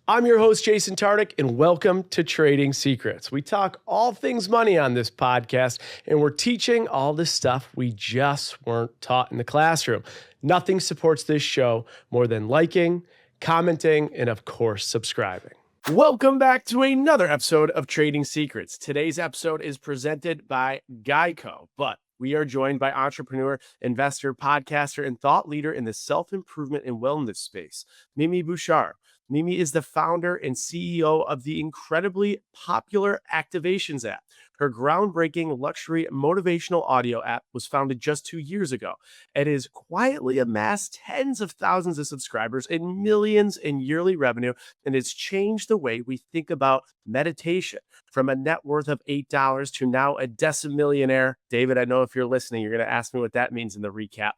I'm your host, Jason Tartick, and welcome to Trading Secrets. We talk all things money on this podcast, and we're teaching all the stuff we just weren't taught in the classroom. Nothing supports this show more than liking, commenting, and of course, subscribing. Welcome back to another episode of Trading Secrets. Today's episode is presented by Geico, but we are joined by entrepreneur, investor, podcaster, and thought leader in the self-improvement and wellness space, Mimi Bouchard. Mimi is the founder and CEO of the incredibly popular Activations app. Her groundbreaking luxury motivational audio app was founded just 2 years ago. It has quietly amassed tens of thousands of subscribers and millions in yearly revenue, and it's changed the way we think about meditation. From a net worth of $8 to now a decamillionaire. David, I know if you're listening, you're going to ask me what that means in the recap.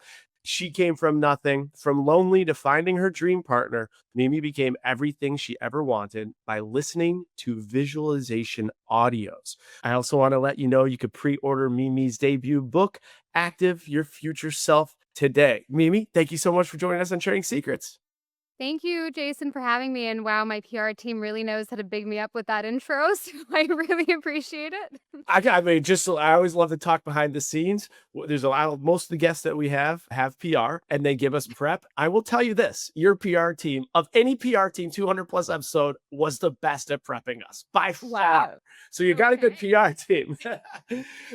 She came from nothing, from lonely to finding her dream partner. Mimi became everything she ever wanted by listening to visualization audios. I also want to let you know you could pre-order Mimi's debut book, Active Your Future Self, today. Mimi, thank you so much for joining us on Trading Secrets. Thank you, Jason, for having me. And wow, my PR team really knows how to big me up with that intro. So I really appreciate it. I always love to talk behind the scenes. There's a lot of most of the guests that we have PR and they give us prep. I will tell you this, your PR team, of any PR team, 200 plus episode, was the best at prepping us by far. Wow. So you got a good PR team.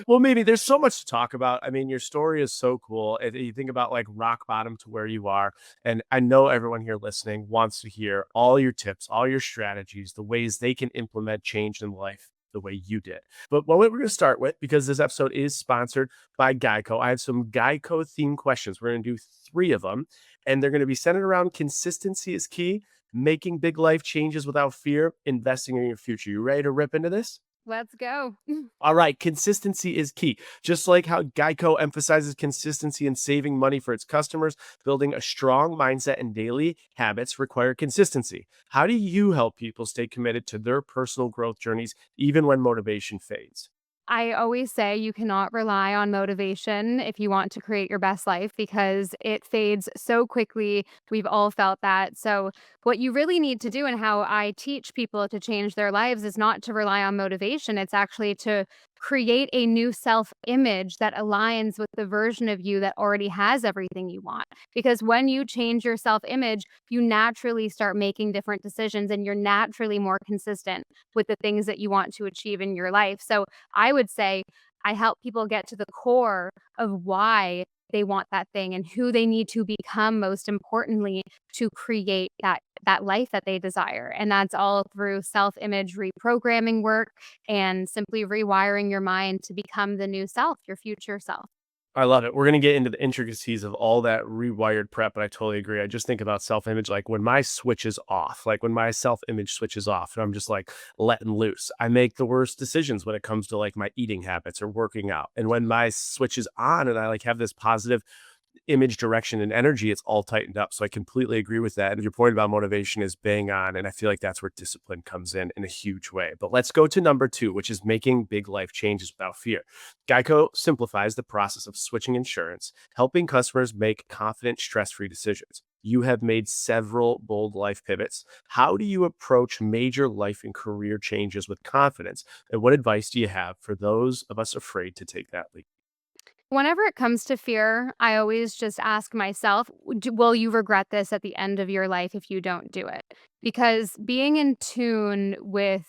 Well, maybe there's so much to talk about. I mean, your story is so cool. And you think about like rock bottom to where you are. And I know everyone here listening wants to hear all your tips, all your strategies, the ways they can implement change in life the way you did. But what we're going to start with, because this episode is sponsored by Geico, I have some Geico themed questions. We're going to do 3 of them, and they're going to be centered around consistency is key, making big life changes without fear, investing in your future. You ready to rip into this? Let's go. All right, consistency is key. Just like how Geico emphasizes consistency in saving money for its customers, building a strong mindset and daily habits require consistency. How do you help people stay committed to their personal growth journeys even when motivation fades? I always say you cannot rely on motivation if you want to create your best life because it fades so quickly. We've all felt that. So, what you really need to do, and how I teach people to change their lives, is not to rely on motivation. It's actually to create a new self image that aligns with the version of you that already has everything you want. Because when you change your self image, you naturally start making different decisions and you're naturally more consistent with the things that you want to achieve in your life. So, I would say I help people get to the core of why they want that thing and who they need to become, most importantly, to create that life that they desire. And that's all through self-image reprogramming work and simply rewiring your mind to become the new self, your future self. I love it. We're going to get into the intricacies of all that rewired prep, but I totally agree. I just think about self-image, like when my switch is off, like when my self-image switches off and I'm just like letting loose, I make the worst decisions when it comes to like my eating habits or working out. And when my switch is on and I like have this positive image, direction, and energy, it's all tightened up. So I completely agree with that. And your point about motivation is bang on. And I feel like that's where discipline comes in a huge way. But let's go to number 2, which is making big life changes without fear. Geico simplifies the process of switching insurance, helping customers make confident, stress-free decisions. You have made several bold life pivots. How do you approach major life and career changes with confidence? And what advice do you have for those of us afraid to take that leap? Whenever it comes to fear, I always just ask myself, will you regret this at the end of your life if you don't do it? Because being in tune with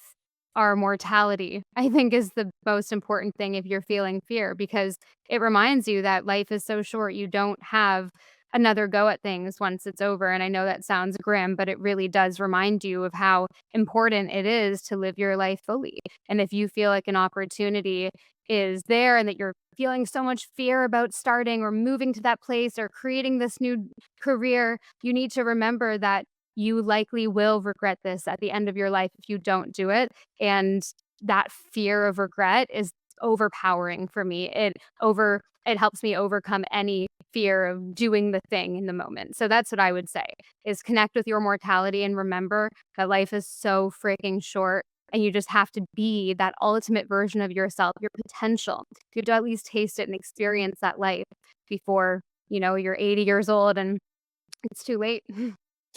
our mortality, I think, is the most important thing if you're feeling fear, because it reminds you that life is so short. You don't have another go at things once it's over. And I know that sounds grim, but it really does remind you of how important it is to live your life fully. And if you feel like an opportunity is there and that you're feeling so much fear about starting or moving to that place or creating this new career, you need to remember that you likely will regret this at the end of your life if you don't do it. And that fear of regret is overpowering for me. It helps me overcome any fear of doing the thing in the moment. So that's what I would say, is connect with your mortality and remember that life is so freaking short, and you just have to be that ultimate version of yourself, your potential. You have to at least taste it and experience that life before, you're 80 years old and it's too late.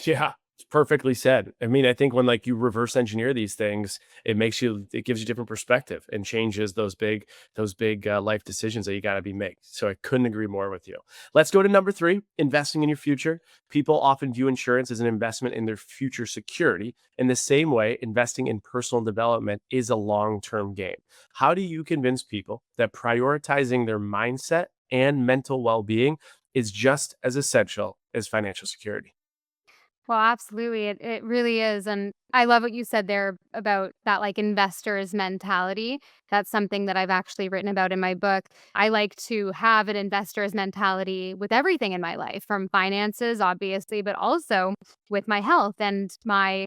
Yeah. It's perfectly said. I mean, I think when like you reverse engineer these things, it gives you different perspective and changes those big life decisions that you got to be make. So I couldn't agree more with you. Let's go to number 3, investing in your future. People often view insurance as an investment in their future security. In the same way, investing in personal development is a long-term game. How do you convince people that prioritizing their mindset and mental well-being is just as essential as financial security? Well, absolutely. It really is. And I love what you said there about that like investor's mentality. That's something that I've actually written about in my book. I like to have an investor's mentality with everything in my life, from finances, obviously, but also with my health and my,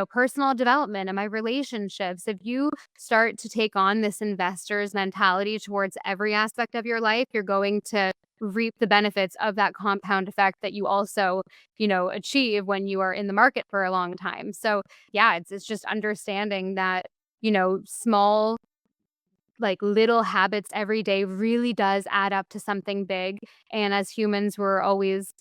personal development and my relationships. If you start to take on this investor's mentality towards every aspect of your life, you're going to reap the benefits of that compound effect that you also achieve when you are in the market for a long time. So, yeah, it's just understanding that, small like little habits every day really does add up to something big. And as humans, we're always,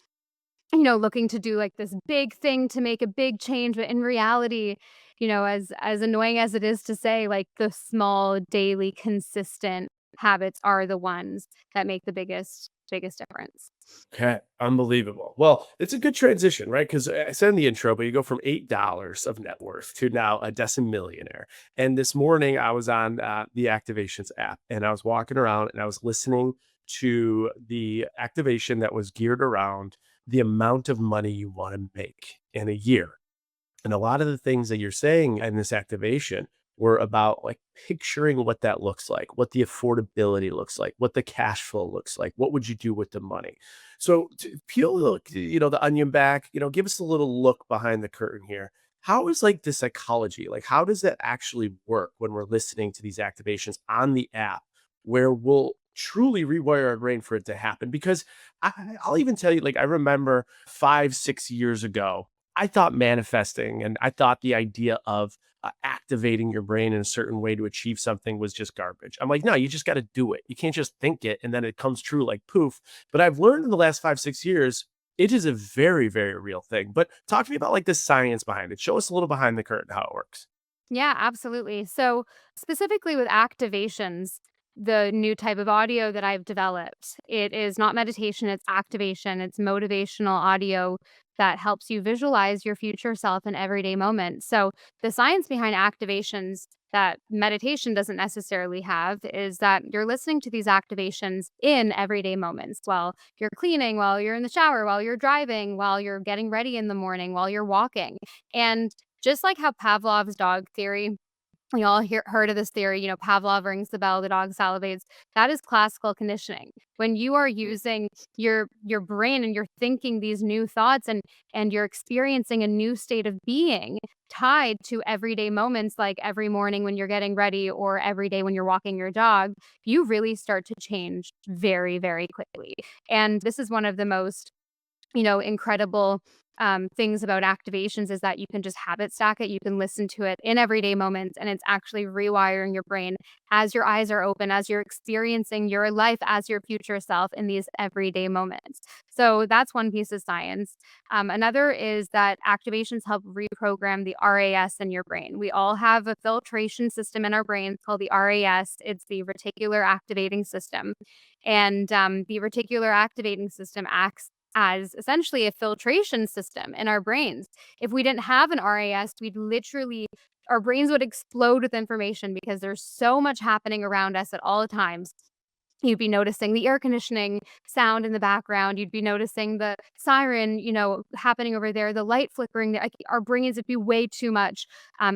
looking to do like this big thing to make a big change, but in reality, as annoying as it is to say, like the small daily consistent habits are the ones that make the biggest difference. Okay, unbelievable. Well, it's a good transition, right? Because I said in the intro, but you go from $8 of net worth to now a decimillionaire. And this morning, I was on the activations app, and I was walking around, and I was listening to the activation that was geared around the amount of money you want to make in a year. And a lot of the things that you're saying in this activation were about like picturing what that looks like, what the affordability looks like, what the cash flow looks like, what would you do with the money? So to peel the onion back, give us a little look behind the curtain here. How is like the psychology? Like how does that actually work when we're listening to these activations on the app where we'll truly rewire our brain for it to happen? Because I'll even tell you, like I remember 5, 6 years ago, I thought manifesting and I thought the idea of activating your brain in a certain way to achieve something was just garbage. I'm like, no, you just got to do it. You can't just think it and then it comes true like poof. But I've learned in the last 5, 6 years, it is a very, very real thing. But talk to me about like the science behind it. Show us a little behind the curtain how it works. Yeah, absolutely. So, specifically with activations, the new type of audio that I've developed, it is not meditation, it's activation, it's motivational audio that helps you visualize your future self in everyday moments. So, the science behind activations that meditation doesn't necessarily have is that you're listening to these activations in everyday moments while you're cleaning, while you're in the shower, while you're driving, while you're getting ready in the morning, while you're walking. And just like how Pavlov's dog theory, we all heard of this theory, Pavlov rings the bell, the dog salivates. That is classical conditioning. When you are using your brain and you're thinking these new thoughts and you're experiencing a new state of being tied to everyday moments like every morning when you're getting ready or every day when you're walking your dog, you really start to change very, very quickly. And this is one of the most incredible things about activations is that you can just habit stack it. You can listen to it in everyday moments, and it's actually rewiring your brain as your eyes are open, as you're experiencing your life as your future self in these everyday moments. So that's one piece of science. Another is that activations help reprogram the RAS in your brain. We all have a filtration system in our brains called the RAS. It's the reticular activating system. And the reticular activating system acts as essentially a filtration system in our brains. If we didn't have an RAS, our brains would explode with information because there's so much happening around us at all times. You'd be noticing the air conditioning sound in the background. You'd be noticing the siren, happening over there, the light flickering. Like, our brains would be way too much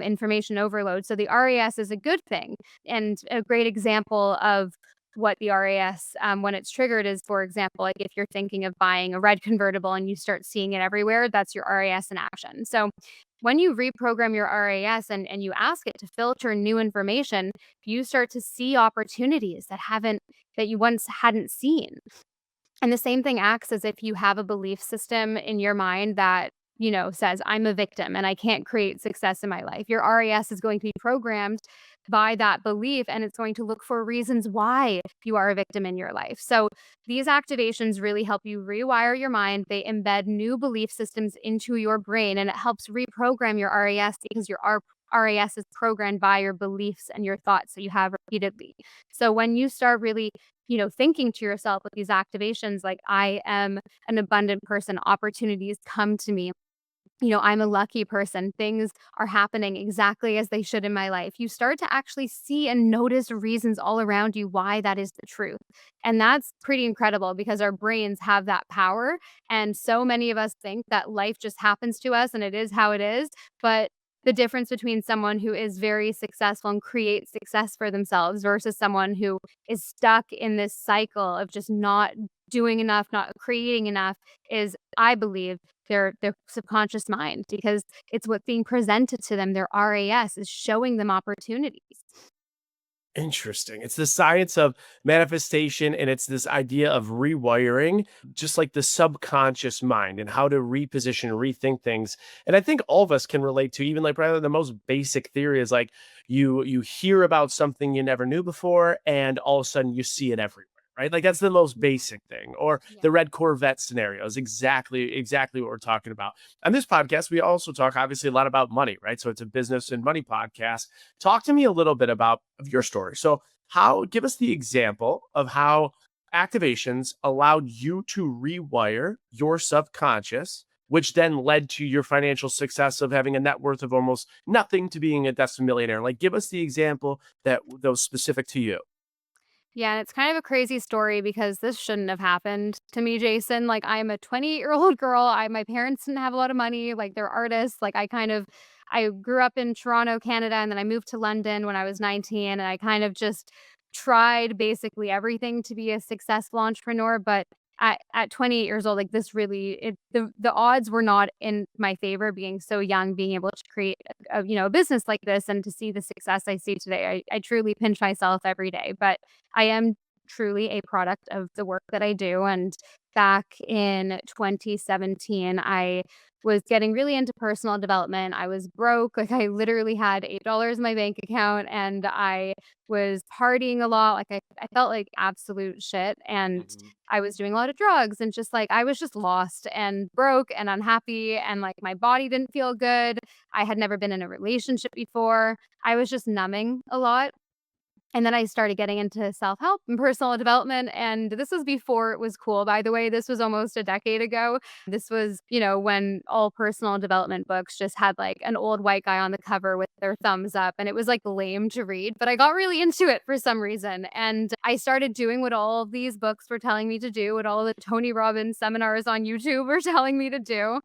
information overload. So the RAS is a good thing. And a great example of what the RAS, when it's triggered, is, for example, like if you're thinking of buying a red convertible and you start seeing it everywhere, that's your RAS in action. So when you reprogram your RAS and you ask it to filter new information, you start to see opportunities that you once hadn't seen. And the same thing acts as if you have a belief system in your mind that, says, I'm a victim and I can't create success in my life. Your RAS is going to be programmed by that belief, and it's going to look for reasons why you are a victim in your life. So these activations really help you rewire your mind. They embed new belief systems into your brain, and it helps reprogram your RAS because your RAS is programmed by your beliefs and your thoughts that you have repeatedly. So when you start really, thinking to yourself with these activations, like, I am an abundant person, opportunities come to me, I'm a lucky person. Things are happening exactly as they should in my life. You start to actually see and notice reasons all around you why that is the truth. And that's pretty incredible because our brains have that power. And so many of us think that life just happens to us and it is how it is. But the difference between someone who is very successful and creates success for themselves versus someone who is stuck in this cycle of just not doing enough, not creating enough is, I believe, their subconscious mind, because it's what's being presented to them. Their RAS is showing them opportunities. Interesting. It's the science of manifestation, and it's this idea of rewiring, just like the subconscious mind and how to reposition, rethink things. And I think all of us can relate to, even like probably the most basic theory is like you hear about something you never knew before, and all of a sudden you see it everywhere. Right. Like that's the most Mhm. basic thing. Or Yeah. the red Corvette scenario is exactly what we're talking about. On this podcast, we also talk obviously a lot about money, right? So it's a business and money podcast. Talk to me a little bit about of your story. So, how give us the example of how activations allowed you to rewire your subconscious, which then led to your financial success of having a net worth of almost nothing to being a decimillionaire. Like, give us the example that was specific to you. Yeah, and it's kind of a crazy story because this shouldn't have happened to me, Jason. Like, I'm a 28-year-old girl. My parents didn't have a lot of money. Like, they're artists. Like, I grew up in Toronto, Canada, and then I moved to London when I was 19, and I kind of just tried basically everything to be a successful entrepreneur. But at 28 years old, like, this really, the odds were not in my favor being so young, being able to create a business like this and to see the success I see today. I truly pinch myself every day. But I am truly a product of the work that I do. And back in 2017, I was getting really into personal development. I was broke. Like, I literally had $8 in my bank account and I was partying a lot. Like, I felt like absolute shit. And Mhm. I was doing a lot of drugs and just like, I was just lost and broke and unhappy. And like, my body didn't feel good. I had never been in a relationship before. I was just numbing a lot. And then I started getting into self-help and personal development, and this was before it was cool, by the way. This was almost a decade ago. This was, when all personal development books just had, like, an old white guy on the cover with their thumbs up, and it was, like, lame to read, but I got really into it for some reason, and I started doing what all of these books were telling me to do, what all the Tony Robbins seminars on YouTube were telling me to do,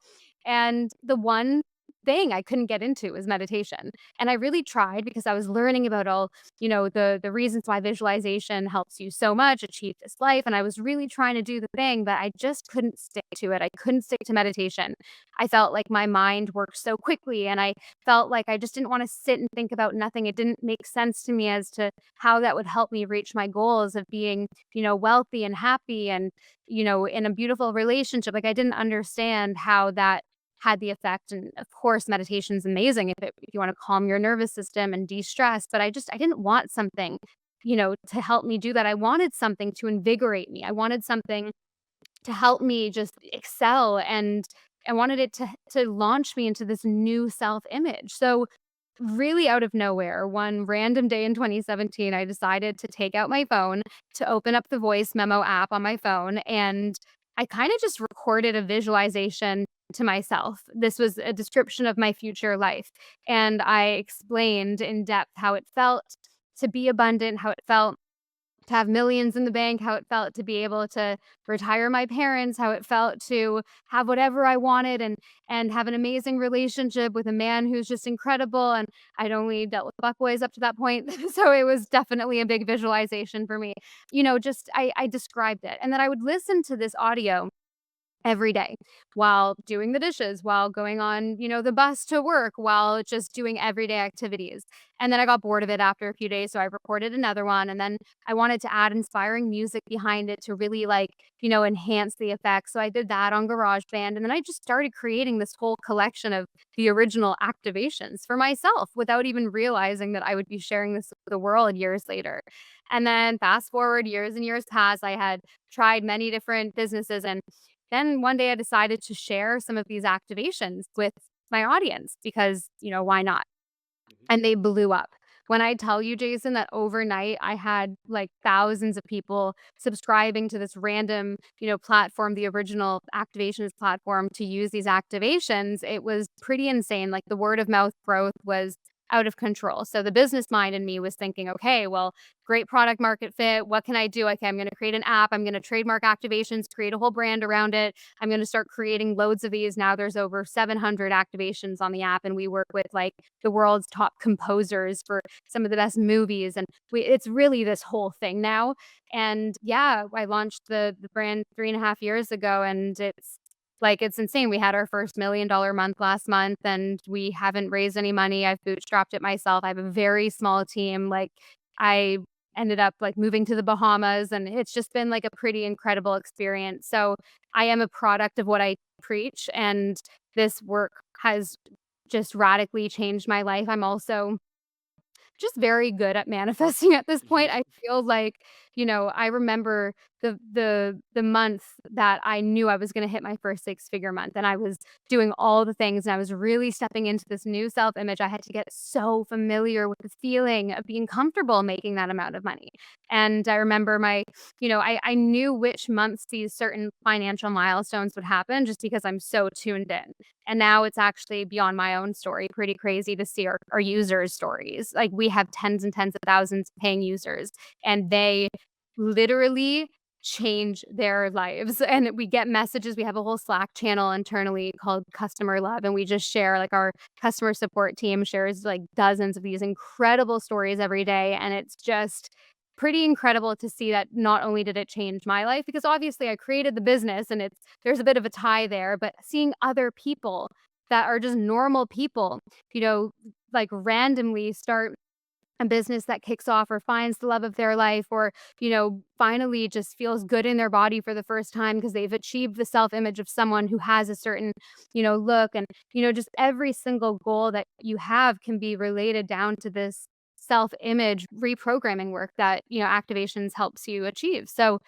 and the one thing I couldn't get into was meditation, and I really tried because I was learning about all, the reasons why visualization helps you so much achieve this life, and I was really trying to do the thing, but I just couldn't stick to it. I couldn't stick to meditation. I felt like my mind worked so quickly, and I felt like I just didn't want to sit and think about nothing. It didn't make sense to me as to how that would help me reach my goals of being, wealthy and happy and, in a beautiful relationship. Like, I didn't understand how that had the effect. And of course, meditation is amazing if you want to calm your nervous system and de-stress. But I didn't want something, to help me do that. I wanted something to invigorate me. I wanted something to help me just excel, and I wanted it to launch me into this new self-image. So really out of nowhere, one random day in 2017, I decided to take out my phone, to open up the voice memo app on my phone, and I kind of just recorded a visualization to myself. This was a description of my future life, and I explained in depth how it felt to be abundant, how it felt to have millions in the bank, how it felt to be able to retire my parents, how it felt to have whatever I wanted and have an amazing relationship with a man who's just incredible. And I'd only dealt with fuckboys up to that point. So it was definitely a big visualization for me. Just I described it. And then I would listen to this audio every day while doing the dishes, while going on, the bus to work, while just doing everyday activities. And then I got bored of it after a few days. So I recorded another one. And then I wanted to add inspiring music behind it to really enhance the effects. So I did that on GarageBand. And then I just started creating this whole collection of the original activations for myself without even realizing that I would be sharing this with the world years later. And then fast forward years and years past, I had tried many different businesses, and then one day I decided to share some of these activations with my audience because, why not? And they blew up. When I tell you, Jason, that overnight I had like thousands of people subscribing to this random, platform, the original activations platform to use these activations, it was pretty insane. Like the word of mouth growth was out of control. So the business mind in me was thinking, okay, well, great product market fit. What can I do? Okay, I'm going to create an app. I'm going to trademark activations, create a whole brand around it. I'm going to start creating loads of these. Now there's over 700 activations on the app, and we work with like the world's top composers for some of the best movies, and it's really this whole thing now. And yeah, I launched the brand 3.5 years ago, and it's insane. We had our first $1 million month last month, and we haven't raised any money. I've bootstrapped it myself. I have a very small team. Like I ended up like moving to the Bahamas, and it's just been like a pretty incredible experience. So I am a product of what I preach, and this work has just radically changed my life. I'm also just very good at manifesting at this point. I feel like, I remember the month that I knew I was going to hit my first six-figure month, and I was doing all the things, and I was really stepping into this new self-image. I had to get so familiar with the feeling of being comfortable making that amount of money. And I remember I knew which months these certain financial milestones would happen just because I'm so tuned in. And now it's actually beyond my own story, pretty crazy to see our users' stories. Like we have tens and tens of thousands of paying users, and they literally change their lives. And we get messages. We have a whole Slack channel internally called Customer Love, and we just share, like, our customer support team shares like dozens of these incredible stories every day. And it's just pretty incredible to see that not only did it change my life, because obviously I created the business and there's a bit of a tie there, but seeing other people that are just normal people, like randomly start a business that kicks off or finds the love of their life, or finally just feels good in their body for the first time because they've achieved the self-image of someone who has a certain look. And just every single goal that you have can be related down to this self-image reprogramming work that activations helps you achieve. So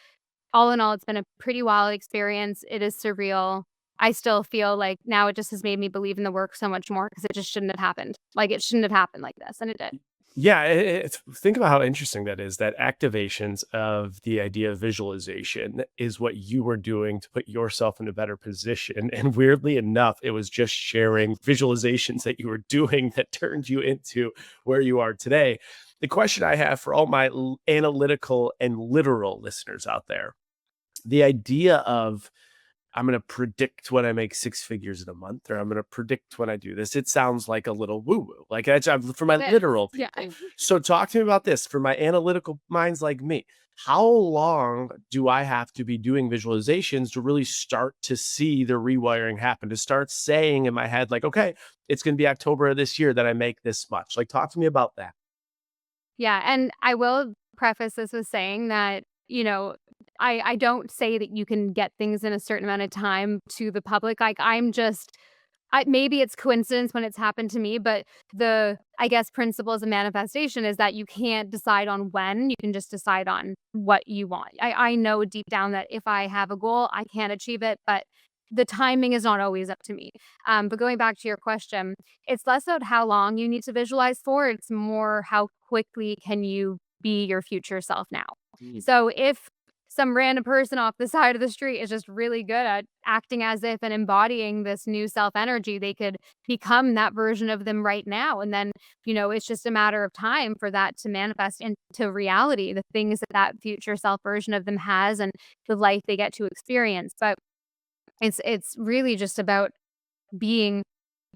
all in all, it's been a pretty wild experience. It is surreal. I still feel like now it just has made me believe in the work so much more because it just shouldn't have happened. Like, it shouldn't have happened like this, and it did. Yeah, think about how interesting that is, that activations of the idea of visualization is what you were doing to put yourself in a better position. And weirdly enough, it was just sharing visualizations that you were doing that turned you into where you are today. The question I have for all my analytical and literal listeners out there, the idea of I'm going to predict when I make six figures in a month, or I'm going to predict when I do this. It sounds like a little woo woo, like that's for my It is. literal Yeah. people. So talk to me about this for my analytical minds like me. How long do I have to be doing visualizations to really start to see the rewiring happen, to start saying in my head, like, okay, it's going to be October of this year that I make this much? Like, talk to me about that. Yeah, and I will preface this with saying that, I don't say that you can get things in a certain amount of time to the public. Like, maybe it's coincidence when it's happened to me, but I guess, principles of manifestation is that you can't decide on when, you can just decide on what you want. I know deep down that if I have a goal, I can achieve it, but the timing is not always up to me. But going back to your question, it's less about how long you need to visualize for, it's more how quickly can you be your future self now. Mm. So if some random person off the side of the street is just really good at acting as if and embodying this new self energy, they could become that version of them right now. And then, it's just a matter of time for that to manifest into reality, the things that that future self version of them has and the life they get to experience. But it's really just about being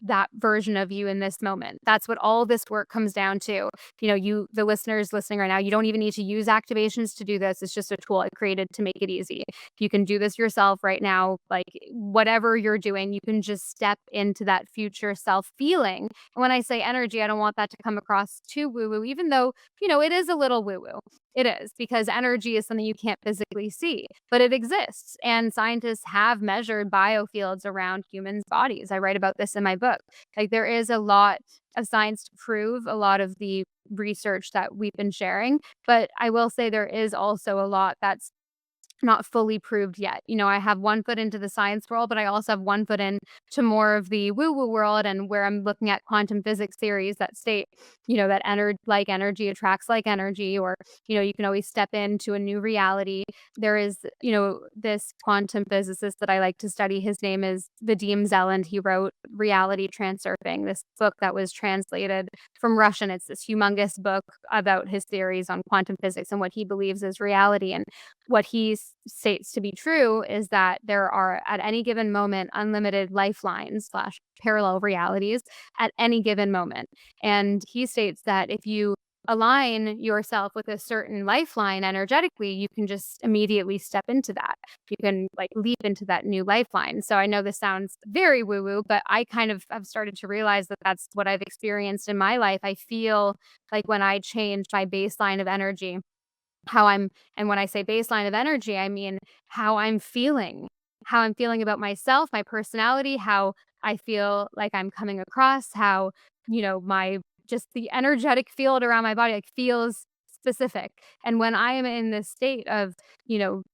that version of you in this moment. That's what all this work comes down to. The listeners listening right now, you don't even need to use activations to do this. It's just a tool I created to make it easy. You can do this yourself right now. Like whatever you're doing, you can just step into that future self feeling. And when I say energy, I don't want that to come across too woo woo, even though, it is a little woo woo. It is, because energy is something you can't physically see, but it exists. And scientists have measured biofields around humans' bodies. I write about this in my book. Like there is a lot of science to prove a lot of the research that we've been sharing. But I will say there is also a lot that's not fully proved yet. I have one foot into the science world, but I also have one foot in to more of the woo-woo world, and where I'm looking at quantum physics theories that state, that like energy attracts like energy, or, you can always step into a new reality. There is, this quantum physicist that I like to study. His name is Vadim Zeland. He wrote Reality Transurfing, this book that was translated from Russian. It's this humongous book about his theories on quantum physics and what he believes is reality. And what he states to be true is that there are, at any given moment, unlimited lifelines slash parallel realities at any given moment. And he states that if you align yourself with a certain lifeline energetically, you can just immediately step into that. You can leap into that new lifeline. So I know this sounds very woo woo, but I kind of have started to realize that that's what I've experienced in my life. I feel like when I change my baseline of energy, and when I say baseline of energy, I mean how I'm feeling, about myself, my personality, how I feel like I'm coming across, how, my just the energetic field around my body feels specific. And when I am in this state of,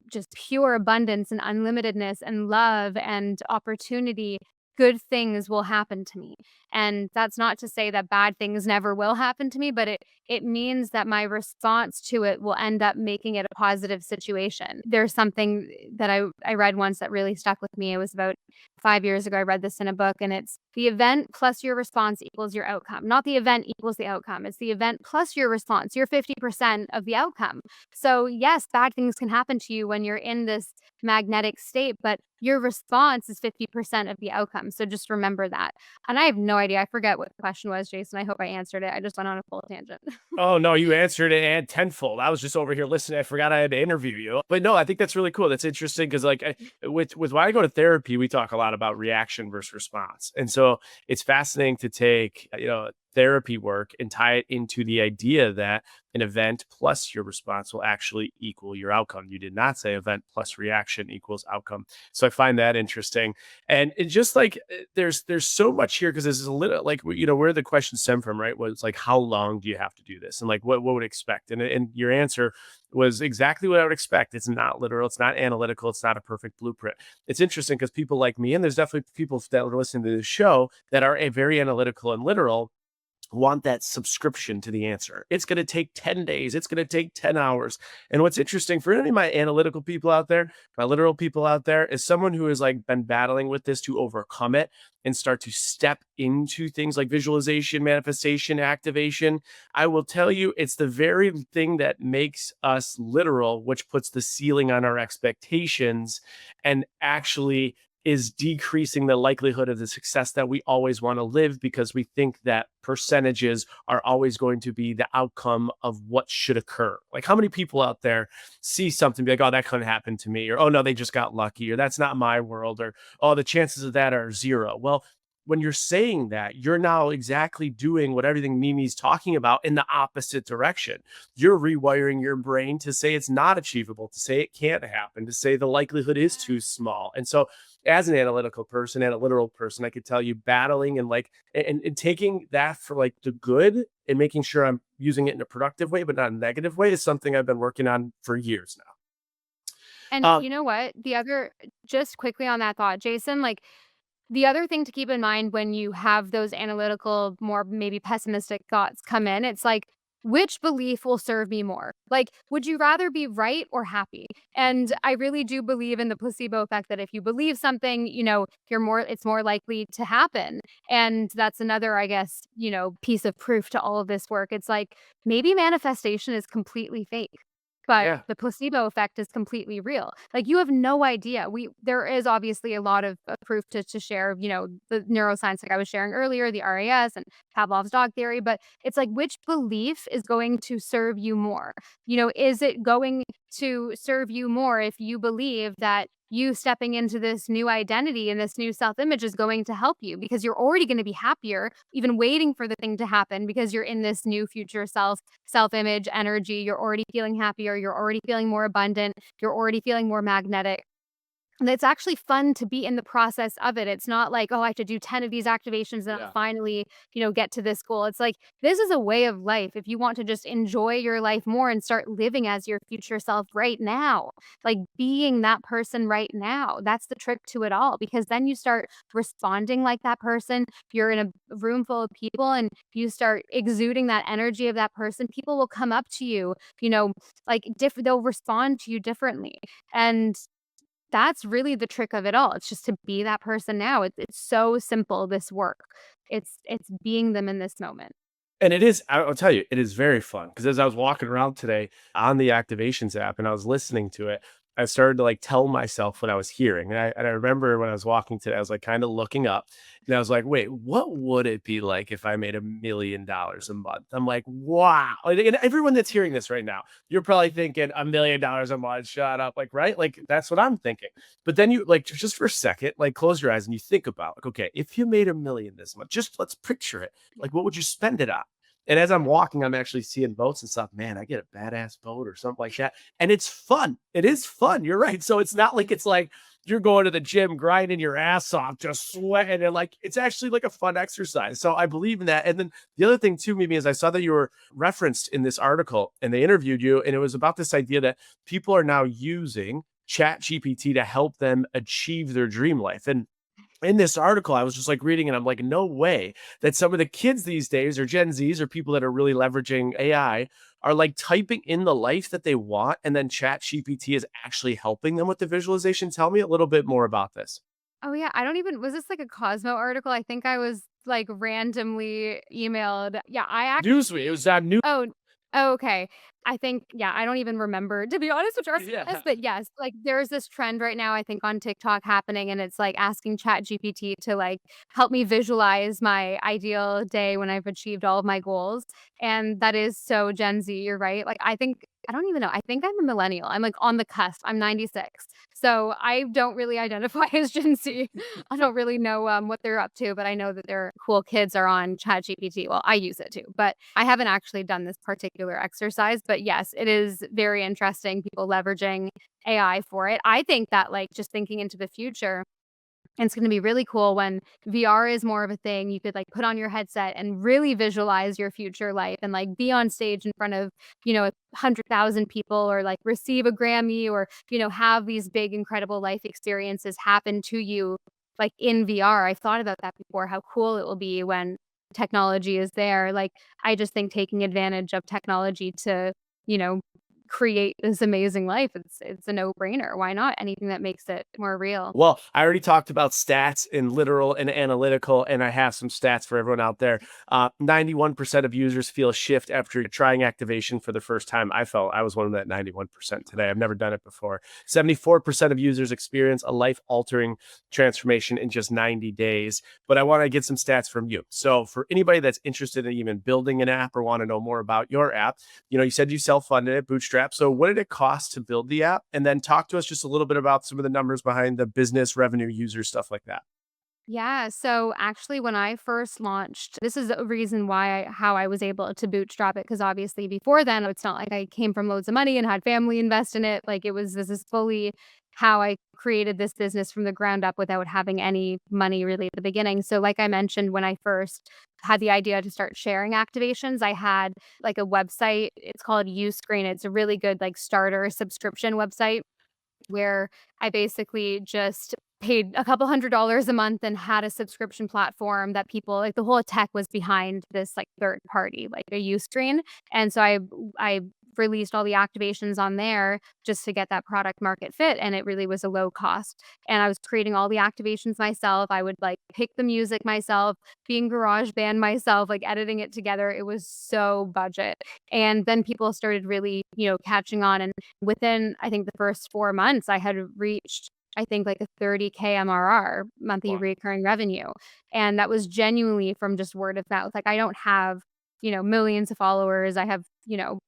just pure abundance and unlimitedness and love and opportunity, good things will happen to me. And that's not to say that bad things never will happen to me, but it means that my response to it will end up making it a positive situation. There's something that I read once that really stuck with me. It was about 5 years ago. I read this in a book, and it's the event plus your response equals your outcome. Not the event equals the outcome. It's the event plus your response. You're 50% of the outcome. So yes, bad things can happen to you when you're in this magnetic state, but your response is 50% of the outcome. So just remember that. And I have no idea. I forget what the question was, Jason. I hope I answered it. I just went on a full tangent. Oh, no, you answered it and tenfold. I was just over here listening. I forgot I had to interview you. But no, I think that's really cool. That's interesting because with why I go to therapy, we talk a lot about reaction versus response. And so it's fascinating to take, therapy work and tie it into the idea that an event plus your response will actually equal your outcome. You did not say event plus reaction equals outcome. So I find that interesting. And it just there's so much here because this is a little where the question stem from, right? Was how long do you have to do this? And what would expect? And your answer was exactly what I would expect. It's not literal. It's not analytical. It's not a perfect blueprint. It's interesting because people like me, and there's definitely people that are listening to this show that are a very analytical and literal, want that subscription to the answer. It's going to take 10 days. It's going to take 10 hours. And what's interesting for any of my analytical people out there, my literal people out there, is someone who has been battling with this to overcome it and start to step into things like visualization, manifestation, activation. I will tell you, it's the very thing that makes us literal, which puts the ceiling on our expectations and actually is decreasing the likelihood of the success that we always want to live, because we think that percentages are always going to be the outcome of what should occur. How many people out there see something, be like, oh, that couldn't happen to me, or oh no, they just got lucky, or that's not my world, or oh, the chances of that are zero. Well, when you're saying that, you're now exactly doing what everything Mimi's talking about in the opposite direction. You're rewiring your brain to say it's not achievable, to say it can't happen, to say the likelihood is too small. And so as an analytical person and a literal person, I could tell you battling and taking that for the good and making sure I'm using it in a productive way, but not a negative way, is something I've been working on for years And now. you know what? Just quickly on that thought, Jason, the other thing to keep in mind when you have those analytical, more maybe pessimistic thoughts come in, it's which belief will serve me more? Would you rather be right or happy? And I really do believe in the placebo effect, that if you believe something, it's more likely to happen. And that's another, I guess, piece of proof to all of this work. It's maybe manifestation is completely fake. but Yeah. the placebo effect is completely real. Like, you have no idea. There is obviously a lot of proof to share, the neuroscience like I was sharing earlier, the RAS and Pavlov's dog theory, but it's like, which belief is going to serve you more? Is it going to serve you more if you believe that you stepping into this new identity and this new self image is going to help you because you're already going to be happier, even waiting for the thing to happen because you're in this new future self image energy. You're already feeling happier. You're already feeling more abundant. You're already feeling more magnetic. And it's actually fun to be in the process of it. It's not like, oh, I have to do 10 of these activations and I'll Yeah. finally, get to this goal. It's like, this is a way of life. If you want to just enjoy your life more and start living as your future self right now, like being that person right now, that's the trick to it all. Because then you start responding like that person. You're in a room full of people and you start exuding that energy of that person. People will come up to you, like they'll respond to you differently. And that's really the trick of it all. It's just to be that person now. It's so simple, this work. It's being them in this moment. And it is, I'll tell you, it is very fun because as I was walking around today on the activations app and I was listening to it, I started to like tell myself what I was hearing. And I remember when I was walking today, I was like kind of looking up and I was like, wait, what would it be like if I made $1 million a month? I'm like, wow. And everyone that's hearing this right now, you're probably thinking $1 million a month, shut up. Like, right? Like, that's what I'm thinking. But then you like just for a second, like close your eyes and you think about like, okay, if you made 1 million this month, just let's picture it. Like, what would you spend it on? And as I'm walking, I'm actually seeing boats and stuff. Man, I get a badass boat or something like that. And it's fun. It is fun. You're right. So it's not like it's like you're going to the gym, grinding your ass off, just sweating. And like it's actually like a fun exercise. So I believe in that. And then the other thing too, Mimi, is I saw that you were referenced in this article and they interviewed you. And it was about this idea that people are now using ChatGPT to help them achieve their dream life. And in this article, I was just like reading and I'm like, no way that some of the kids these days or Gen Zs or people that are really leveraging AI are like typing in the life that they want. And then Chat GPT is actually helping them with the visualization. Tell me a little bit more about this. Oh yeah, I don't even was this like a Cosmo article? I think I was like randomly emailed. Yeah, Newsweek. It was that new. Oh, oh, okay. I think yeah, I don't even remember, to be honest with you, Yeah. but yes, like, there's this trend right now, I think, on TikTok happening, and it's, like, asking ChatGPT to, like, help me visualize my ideal day when I've achieved all of my goals, and that is so Gen Z, you're right, like, I don't even know, I think I'm a millennial, I'm, like, on the cusp, I'm 96, so I don't really identify as Gen Z. I don't really know, what they're up to, but I know that their cool kids are on ChatGPT. Well, I use it too, but I haven't actually done this particular exercise. But yes, it is very interesting, people leveraging AI for it. I think that, like, just thinking into the future, it's gonna be really cool when VR is more of a thing. You could, like, put on your headset and really visualize your future life and, like, be on stage in front of, 100,000 people or, like, receive a Grammy or, have these big, incredible life experiences happen to you, like, in VR. I've thought about that before, how cool it will be when technology is there. Like, I just think taking advantage of technology to, you know, create this amazing life, it's a no-brainer. Why not? Anything that makes it more real. Well, I already talked about stats in literal and analytical, and I have some stats for everyone out there. 91% of users feel a shift after trying activation for the first time. I was one of that 91% today. I've never done it before. 74% of users experience a life altering transformation in just 90 days. But I want to get some stats from you. So, for anybody that's interested in even building an app or want to know more about your app, you said you self funded it, Bootstrap. So, what did it cost to build the app? And then talk to us just a little bit about some of the numbers behind the business revenue, users, stuff like that. Yeah, so actually when I first launched, this is a reason why how I was able to bootstrap it, because obviously before then it's not like I came from loads of money and had family invest in it. Like, this is fully how I created this business from the ground up without having any money really at the beginning. So like I mentioned, when I first had the idea to start sharing activations, I had like a website. It's called Uscreen. It's a really good like starter subscription website where I basically just paid a couple $100 a month and had a subscription platform that people like, the whole tech was behind this like third party, like a Uscreen. And so I released all the activations on there just to get that product market fit. And it really was a low cost. And I was creating all the activations myself. I would like pick the music myself, being GarageBand myself, like editing it together. It was so budget. And then people started really, catching on. And within, I think, the first 4 months, I had reached, I think, like a 30K MRR, monthly Wow. recurring revenue. And that was genuinely from just word of mouth. Like, I don't have, millions of followers. I have,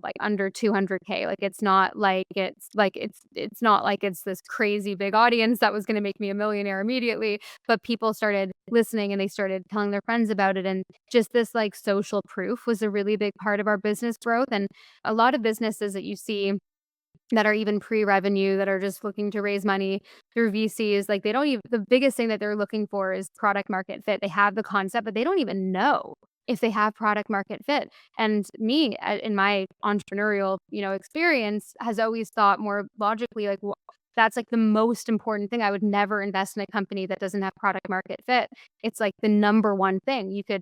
like under 200K. Like, it's not like it's not like it's this crazy big audience that was going to make me a millionaire immediately. But people started listening and they started telling their friends about it. And just this like social proof was a really big part of our business growth. And a lot of businesses that you see that are even pre-revenue, that are just looking to raise money through VCs, like they don't even, the biggest thing that they're looking for is product market fit. They have the concept, but they don't even know if they have product market fit. And me, in my entrepreneurial, experience, has always thought more logically, like, that's like the most important thing. I would never invest in a company that doesn't have product market fit. It's like the number one thing. You could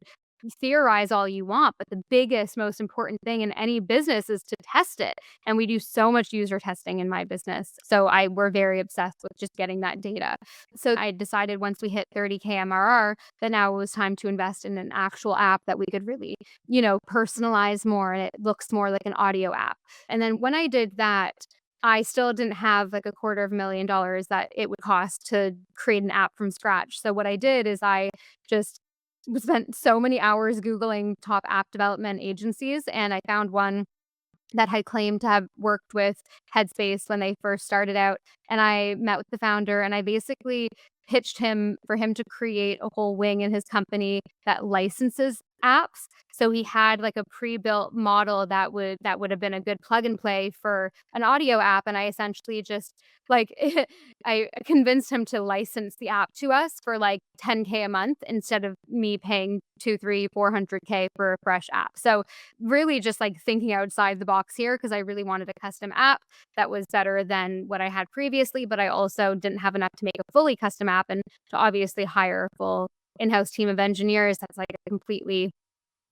theorize all you want, but the biggest, most important thing in any business is to test it. And we do so much user testing in my business. So we're very obsessed with just getting that data. So I decided once we hit 30K MRR, that now it was time to invest in an actual app that we could really, personalize more, and it looks more like an audio app. And then when I did that, I still didn't have like $250,000 that it would cost to create an app from scratch. So what I did is I just spent so many hours Googling top app development agencies, and I found one that had claimed to have worked with Headspace when they first started out. And I met with the founder, and I basically pitched him for him to create a whole wing in his company that licenses apps. So he had like a pre-built model that would have been a good plug and play for an audio app. And I essentially just like I convinced him to license the app to us for like 10K a month instead of me paying 2, 3, 400K for a fresh app. So really just like thinking outside the box here, because I really wanted a custom app that was better than what I had previously, but I also didn't have enough to make a fully custom app and to obviously hire a full in-house team of engineers. That's like a completely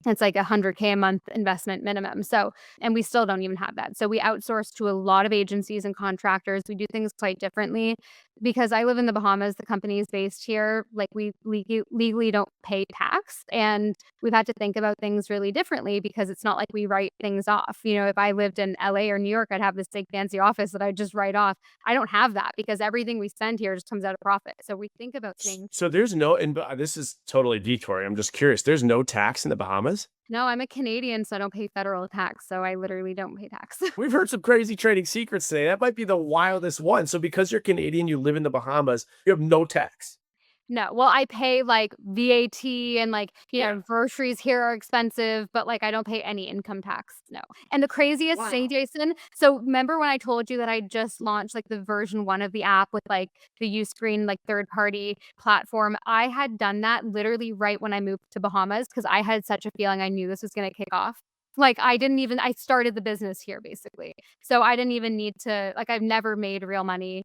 it's like 100K a month investment minimum. So, and we still don't even have that. So we outsource to a lot of agencies and contractors. We do things quite differently because I live in the Bahamas. The company is based here. Like we legally don't pay tax. And we've had to think about things really differently because it's not like we write things off. If I lived in LA or New York, I'd have this big fancy office that I'd just write off. I don't have that because everything we spend here just comes out of profit. So we think about things. So there's no, and this is totally detour. I'm just curious. There's no tax in the Bahamas? No, I'm a Canadian, so I don't pay federal tax. So I literally don't pay tax. We've heard some crazy trading secrets today. That might be the wildest one. So because you're Canadian, you live in the Bahamas, you have no tax. No, well, I pay like VAT and like, Yeah. groceries here are expensive, but like I don't pay any income tax. No. And the craziest thing, Wow. Jason, so remember when I told you that I just launched like the version 1 of the app with like the Uscreen, like third party platform? I had done that literally right when I moved to Bahamas because I had such a feeling I knew this was going to kick off. Like I started the business here basically. So I didn't even need to, like, I've never made real money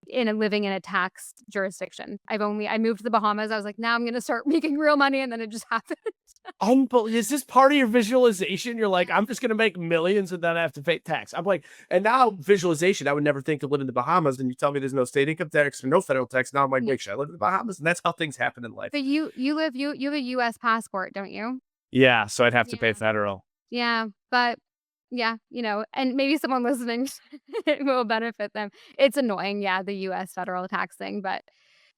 living in a tax jurisdiction. I moved to the Bahamas. I was like, now I'm going to start making real money. And then it just happened. Is this part of your visualization? You're like, I'm just going to make millions and then I have to pay tax. I'm like, and now visualization, I would never think to live in the Bahamas. And you tell me there's no state income tax or no federal tax. Now I'm like, Yeah. wait, should I live in the Bahamas? And that's how things happen in life. But you have a US passport, don't you? Yeah. So I'd have to pay Yeah. federal. Yeah. But yeah, and maybe someone listening it will benefit them. It's annoying, yeah, the US federal tax thing, but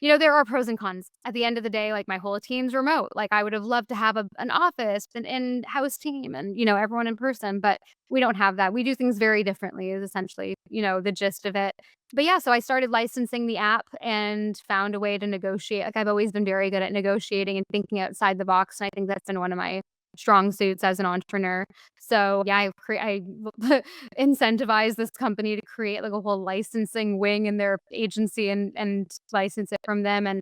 there are pros and cons. At the end of the day, like my whole team's remote. Like I would have loved to have an office, an in-house team and, everyone in person, but we don't have that. We do things very differently is essentially, the gist of it. But yeah, so I started licensing the app and found a way to negotiate. Like I've always been very good at negotiating and thinking outside the box. And I think that's been one of my strong suits as an entrepreneur. So yeah, I incentivize this company to create like a whole licensing wing in their agency and license it from them. And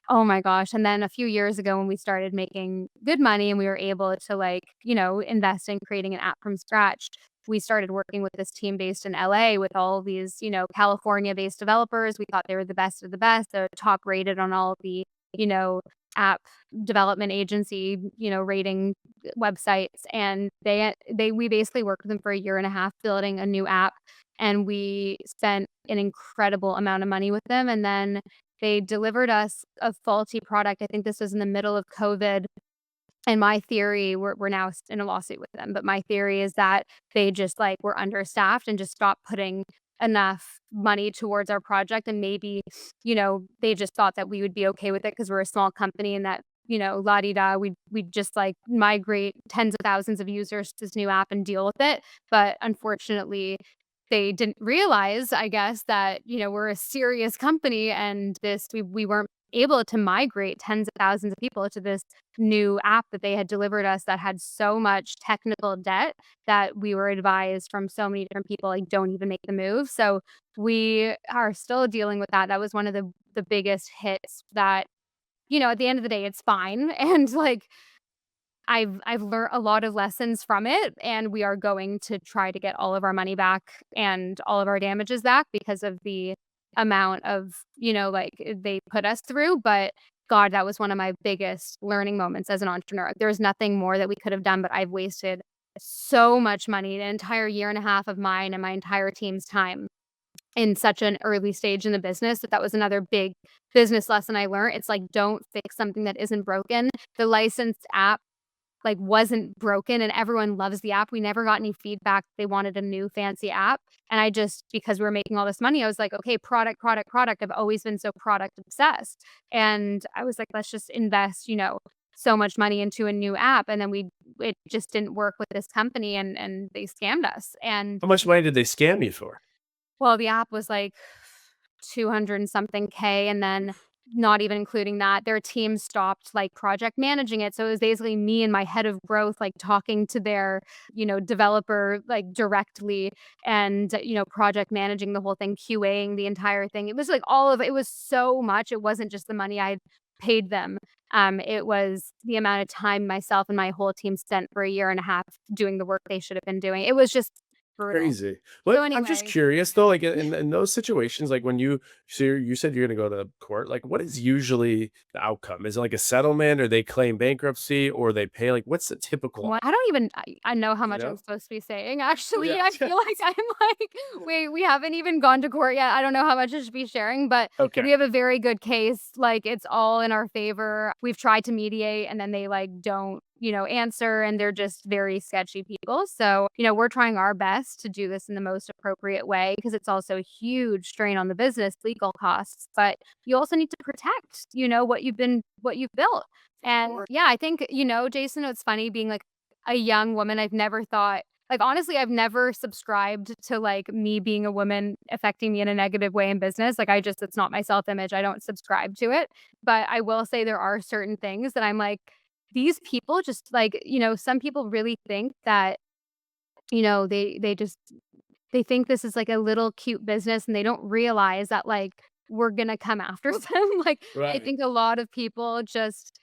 oh my gosh. And then a few years ago when we started making good money and we were able to like, invest in creating an app from scratch, we started working with this team based in LA with all these, California based developers. We thought they were the best of the best. They're top rated on all of the, you know, app development agency, rating websites, and we basically worked with them for a year and a half building a new app, and we spent an incredible amount of money with them, and then they delivered us a faulty product. I think this was in the middle of COVID, and my theory, we're now in a lawsuit with them, but my theory is that they just, like, were understaffed and just stopped putting enough money towards our project, and maybe, they just thought that we would be okay with it because 'cause we're a small company and that, la-di-da, we'd just, like, migrate tens of thousands of users to this new app and deal with it, but unfortunately, they didn't realize, I guess, that, we're a serious company and we weren't able to migrate tens of thousands of people to this new app that they had delivered us that had so much technical debt that we were advised from so many different people, like, don't even make the move. So we are still dealing with that. That was one of the biggest hits that, at the end of the day, it's fine. And like I've learned a lot of lessons from it, and we are going to try to get all of our money back and all of our damages back because of the amount of, like, they put us through, but God, that was one of my biggest learning moments as an entrepreneur. There's nothing more that we could have done, but I've wasted so much money, an entire year and a half of mine and my entire team's time in such an early stage in the business that was another big business lesson I learned. It's like, don't fix something that isn't broken. The licensed app, like, wasn't broken and everyone loves the app. We never got any feedback. They wanted a new fancy app. And I just, because we were making all this money, I was like, okay, product, product, product. I've always been so product obsessed. And I was like, let's just invest, so much money into a new app. And then it just didn't work with this company and they scammed us. And How much money did they scam you for? well, the app was like 200 and something K, and then not even including that, their team stopped, like, project managing it, so it was basically me and my head of growth, like, talking to their, developer, like, directly and, project managing the whole thing, QAing the entire thing. It was, like, it was so much. It wasn't just the money I paid them. It was the amount of time myself and my whole team spent for a year and a half doing the work they should have been doing. It was just brutal. Crazy. So But I'm just anyway. curious though, like in those situations, like when you said you're gonna go to court, like what is usually the outcome? Is it like a settlement or they claim bankruptcy or they pay? Like what's the typical, What? I don't even I know how you much I'm know? supposed to be saying, actually. Yeah. I feel like I'm like, "Wait, we haven't even gone to court yet." I don't know how much I should be sharing, but Okay. we have a very good case, like, it's all in our favor. We've tried to mediate, and then they, like, don't, answer, and they're just very sketchy people. So, we're trying our best to do this in the most appropriate way because it's also a huge strain on the business, legal costs, but you also need to protect, what you've built. And Or yeah, I think, Jason, it's funny being like a young woman. I've never thought, like, honestly, I've never subscribed to, like, me being a woman affecting me in a negative way in business. Like, it's not my self image. I don't subscribe to it. But I will say there are certain things that I'm like, these people just, like, some people really think that, they think this is like a little cute business and they don't realize that, like, we're gonna come after them. Like, I right. think a lot of people just,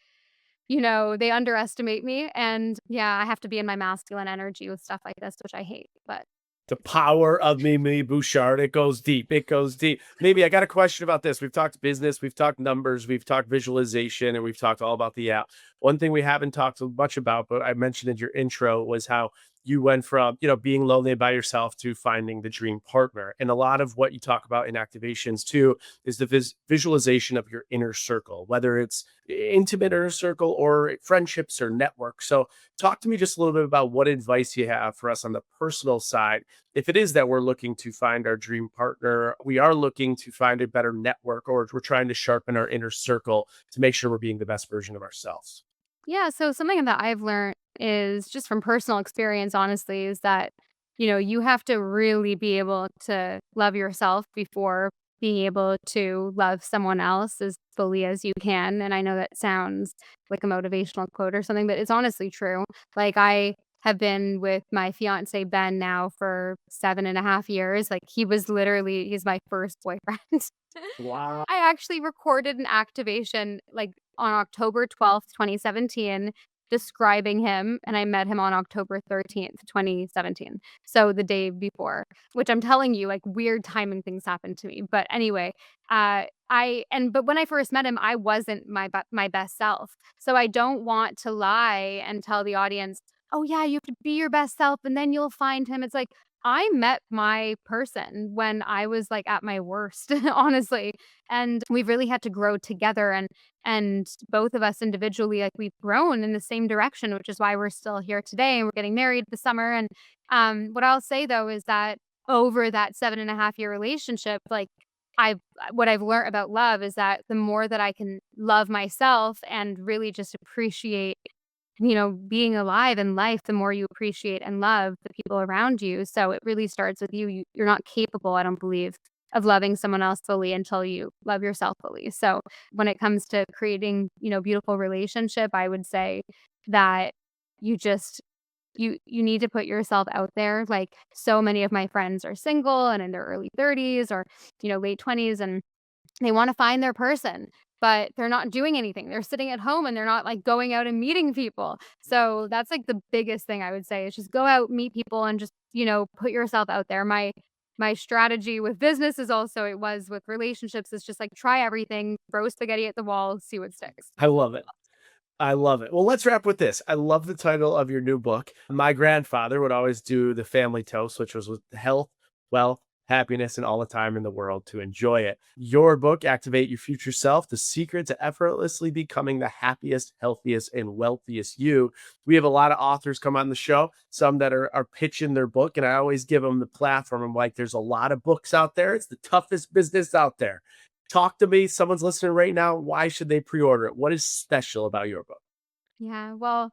they underestimate me, and yeah, I have to be in my masculine energy with stuff like this, which I hate, but The power of Mimi Bouchard. It goes deep. It goes deep. Maybe I got a question about this. We've talked business, we've talked numbers, we've talked visualization, and we've talked all about the app. One thing we haven't talked so much about, but I mentioned in your intro, was how you went from, being lonely by yourself to finding the dream partner. And a lot of what you talk about in activations too is the visualization of your inner circle, whether it's intimate inner circle or friendships or network. So talk to me just a little bit about what advice you have for us on the personal side. If it is that we're looking to find our dream partner, we are looking to find a better network, or we're trying to sharpen our inner circle to make sure we're being the best version of ourselves. yeah, so something that I've learned is just from personal experience, honestly, is that, you have to really be able to love yourself before being able to love someone else as fully as you can. And I know that sounds like a motivational quote or something, but it's honestly true. Like, I have been with my fiance, Ben, now for 7.5 years. Like, he's my first boyfriend. Wow. I actually recorded an activation, like, on October 12th, 2017. describing him, and I met him on October 13th, 2017. So the day before, which I'm telling you, like, weird timing things happened to me. But anyway, but when I first met him, I wasn't my best self. So I don't want to lie and tell the audience, "Oh yeah, you have to be your best self and then you'll find him." It's like I met my person when I was like at my worst, honestly. And we've really had to grow together, and both of us individually, like, we've grown in the same direction, which is why we're still here today and we're getting married this summer. And what I'll say though is that over that 7.5 year relationship, like, I've what I've learned about love is that the more that I can love myself and really just appreciate, being alive in life, the more you appreciate and love the people around you. So it really starts with you. You're not capable, I don't believe, of loving someone else fully until you love yourself fully. So when it comes to creating, beautiful relationship, I would say that you just you need to put yourself out there. Like, so many of my friends are single and in their early 30s or, late 20s, and they wanna find their person, but they're not doing anything. They're sitting at home and they're not, like, going out and meeting people. So that's, like, the biggest thing I would say is just go out, meet people, and just, put yourself out there. My strategy with business is also it was with relationships is just, like, try everything, throw spaghetti at the wall, see what sticks. I love it. I love it. Well, let's wrap with this. I love the title of your new book. My grandfather would always do the family toast, which was with health, wealth, happiness, and all the time in the world to enjoy it. Your book, Activate Your Future Self, The Secret to Effortlessly Becoming the Happiest, Healthiest, and Wealthiest You. We have a lot of authors come on the show, some that are pitching their book, and I always give them the platform. I'm like, there's a lot of books out there. It's the toughest business out there. Talk to me. Someone's listening right now. Why should they pre-order it? What is special about your book? Yeah, well,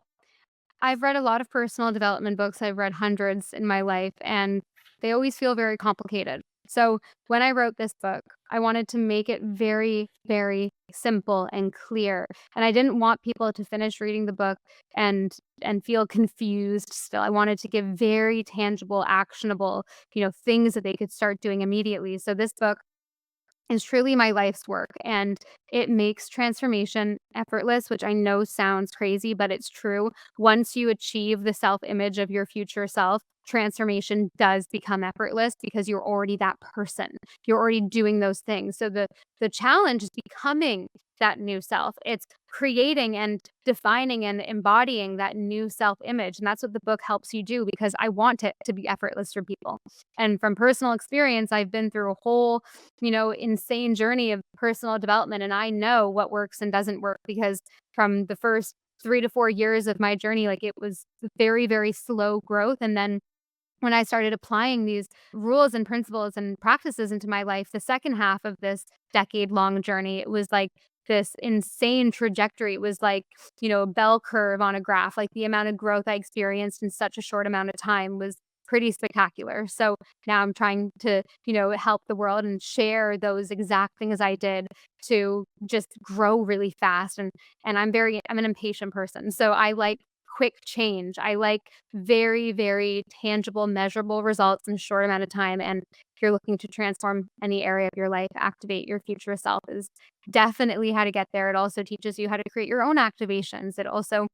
I've read a lot of personal development books. I've read hundreds in my life, and they always feel very complicated. So when I wrote this book, I wanted to make it very, very simple and clear. And I didn't want people to finish reading the book and feel confused still. I wanted to give very tangible, actionable, things that they could start doing immediately. So this book is truly my life's work, and it makes transformation effortless, which I know sounds crazy, but it's true. Once you achieve the self-image of your future self, transformation does become effortless because you're already that person. You're already doing those things. So the challenge is becoming that new self. It's creating and defining and embodying that new self-image. And that's what the book helps you do, because I want it to be effortless for people. And from personal experience, I've been through a whole, insane journey of personal development. And I know what works and doesn't work, because from the first 3 to 4 years of my journey, like, it was very, very slow growth. And then when I started applying these rules and principles and practices into my life, the second half of this decade long journey, it was like this insane trajectory. It was like, a bell curve on a graph. Like, the amount of growth I experienced in such a short amount of time was pretty spectacular. So now I'm trying to, help the world and share those exact things I did to just grow really fast. And I'm an impatient person. So I like quick change. I like very, very tangible, measurable results in a short amount of time. And if you're looking to transform any area of your life, Activate Your Future Self is definitely how to get there. It also teaches you how to create your own activations. It also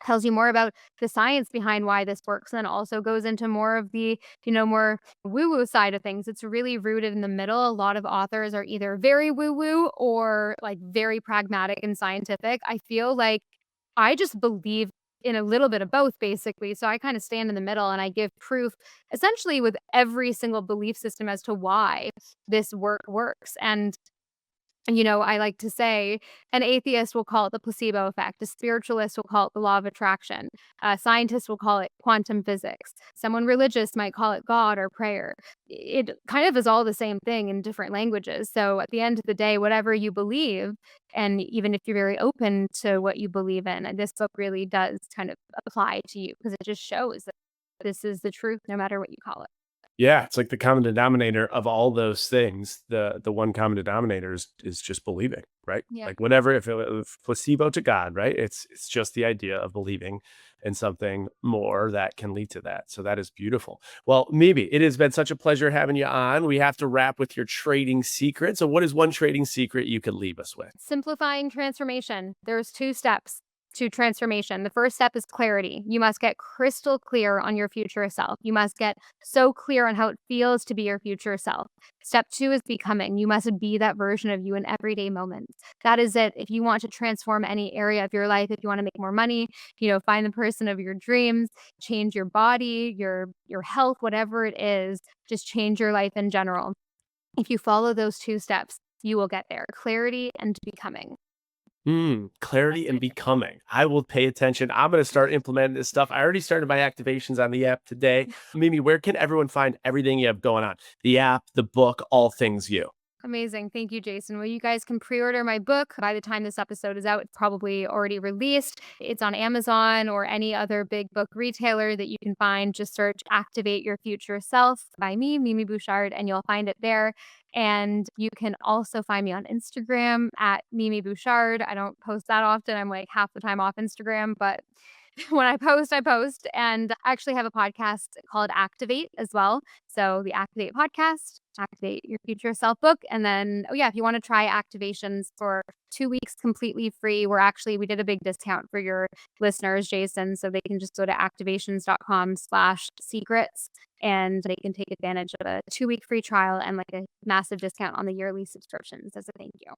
tells you more about the science behind why this works, and also goes into more of the, more woo-woo side of things. It's really rooted in the middle. A lot of authors are either very woo-woo or like very pragmatic and scientific. I feel like I just believe in a little bit of both, basically. So I kind of stand in the middle and I give proof essentially with every single belief system as to why this work works. And I like to say an atheist will call it the placebo effect. A spiritualist will call it the law of attraction. A scientist will call it quantum physics. Someone religious might call it God or prayer. It kind of is all the same thing in different languages. So at the end of the day, whatever you believe, and even if you're very open to what you believe in, and this book really does kind of apply to you, because it just shows that this is the truth no matter what you call it. Yeah, it's like the common denominator of all those things. The one common denominator is just believing, right? Yeah. Like, whatever, if placebo to God, right? It's just the idea of believing in something more that can lead to that. So that is beautiful. Well, Mimi, it has been such a pleasure having you on. We have to wrap with your trading secret. So what is one trading secret you could leave us with? Simplifying transformation. There's 2 steps. to transformation. The first step is clarity. You must get crystal clear on your future self. You must get so clear on how it feels to be your future self. Step 2 is becoming. You must be that version of you in everyday moments. That is it. If you want to transform any area of your life, if you want to make more money, find the person of your dreams, change your body, your health, whatever it is, just change your life in general. If you follow those 2 steps, you will get there. Clarity and becoming. Clarity and becoming. I will pay attention. I'm going to start implementing this stuff. I already started my activations on the app today. Mimi, where can everyone find everything you have going on? The app, the book, all things you. Amazing. Thank you, Jason. Well, you guys can pre-order my book. By the time this episode is out, it's probably already released. It's on Amazon or any other big book retailer that you can find. Just search Activate Your Future Self by me, Mimi Bouchard, and you'll find it there. And you can also find me on Instagram at Mimi Bouchard. I don't post that often. I'm like half the time off Instagram, but when I post, I post. And I actually have a podcast called Activate as well. So the Activate podcast, Activate Your Future Self book. And then, if you want to try activations for 2 weeks completely free, we did a big discount for your listeners, Jason. So they can just go to activations.com/secrets and they can take advantage of a 2-week free trial and like a massive discount on the yearly subscriptions as a thank you.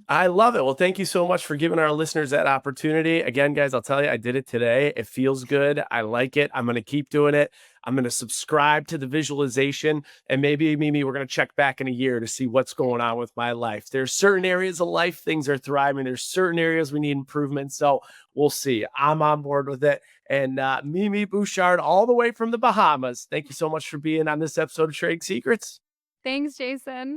I love it. Well, thank you so much for giving our listeners that opportunity. Again, guys, I'll tell you, I did it today. It feels good. I like it. I'm going to keep doing it. I'm going to subscribe to the visualization, and maybe, Mimi, we're going to check back in a year to see what's going on with my life. There's certain areas of life, things are thriving. There's certain areas we need improvement. So we'll see. I'm on board with it. And Mimi Bouchard, all the way from the Bahamas. Thank you so much for being on this episode of Trading Secrets. Thanks, Jason.